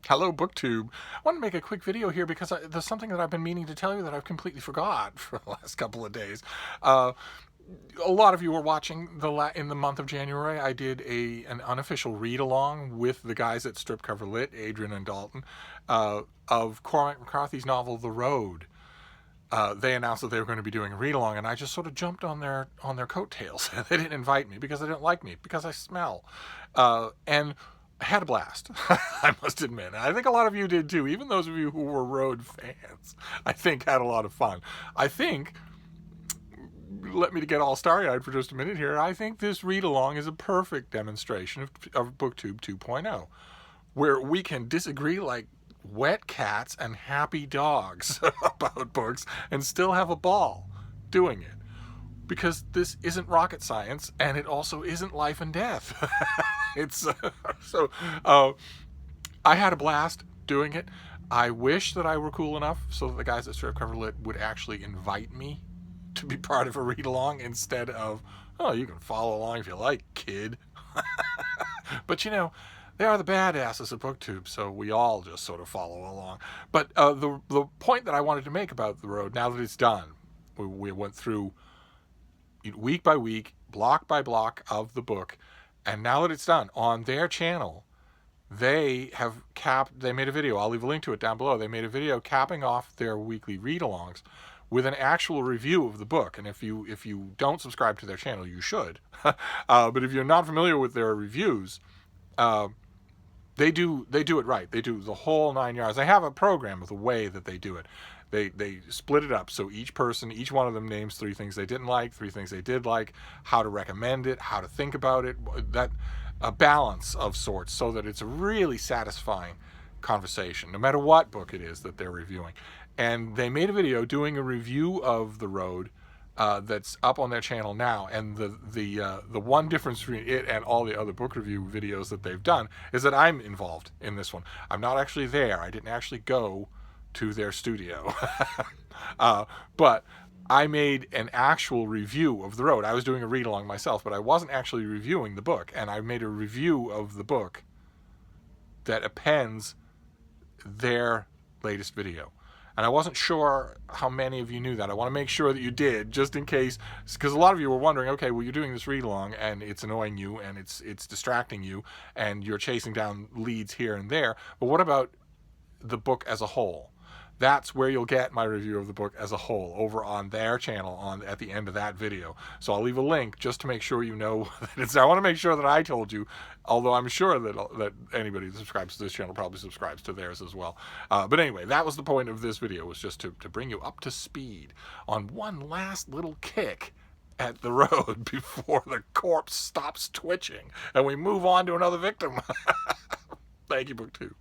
Hello, BookTube. I want to make a quick video here because there's something that I've been meaning to tell you that I've completely forgot for the last couple of days. Uh, a lot of you were watching in the month of January. I did an unofficial read along with the guys at Strip Cover Lit, Adrian and Dalton, of Cormac McCarthy's novel The Road. They announced that they were going to be doing a read along, and I just sort of jumped on their coattails. They didn't invite me because they didn't like me because I smell, and I had a blast. I must admit. And I think a lot of you did too. Even those of you who were Road fans, I think had a lot of fun. I think, let me get all starry-eyed for just a minute here, I think this read-along is a perfect demonstration of BookTube 2.0, where we can disagree like wet cats and happy dogs about books and still have a ball doing it. Because this isn't rocket science, and it also isn't life and death. It's I had a blast doing it. I wish that I were cool enough so that the guys at Strip Cover Lit would actually invite me to be part of a read along instead of, oh, you can follow along if you like, kid. But you know, they are the badasses of BookTube, so we all just sort of follow along. But the point that I wanted to make about The Road, now that it's done, we went through week by week, block by block of the book, and now that it's done on their channel, they made a video, I'll leave a link to it down below, they made a video capping off their weekly read-alongs with an actual review of the book. And if you don't subscribe to their channel, you should. But if you're not familiar with their reviews, they do it right. They do the whole 9 yards. They have a program of the way that they do it. They split it up, so each one of them names 3 things they didn't like, 3 things they did like, how to recommend it, how to think about it, that a balance of sorts, so that it's a really satisfying conversation, no matter what book it is that they're reviewing. And they made a video doing a review of The Road that's up on their channel now. And the one difference between it and all the other book review videos that they've done is that I'm involved in this one. I'm not actually there. I didn't actually go to their studio. But I made an actual review of The Road. I was doing a read-along myself, but I wasn't actually reviewing the book. And I made a review of the book that appends their latest video. And I wasn't sure how many of you knew that. I want to make sure that you did, just in case, because a lot of you were wondering, okay, well, you're doing this read-along, and it's annoying you, and it's distracting you, and you're chasing down leads here and there. But what about the book as a whole? That's where you'll get my review of the book as a whole, over on their channel at the end of that video. So I'll leave a link just to make sure you know that it's. I want to make sure that I told you, although I'm sure that anybody that subscribes to this channel probably subscribes to theirs as well. But anyway, that was the point of this video, was just to bring you up to speed on one last little kick at The Road before the corpse stops twitching and we move on to another victim. Thank you, BookTube.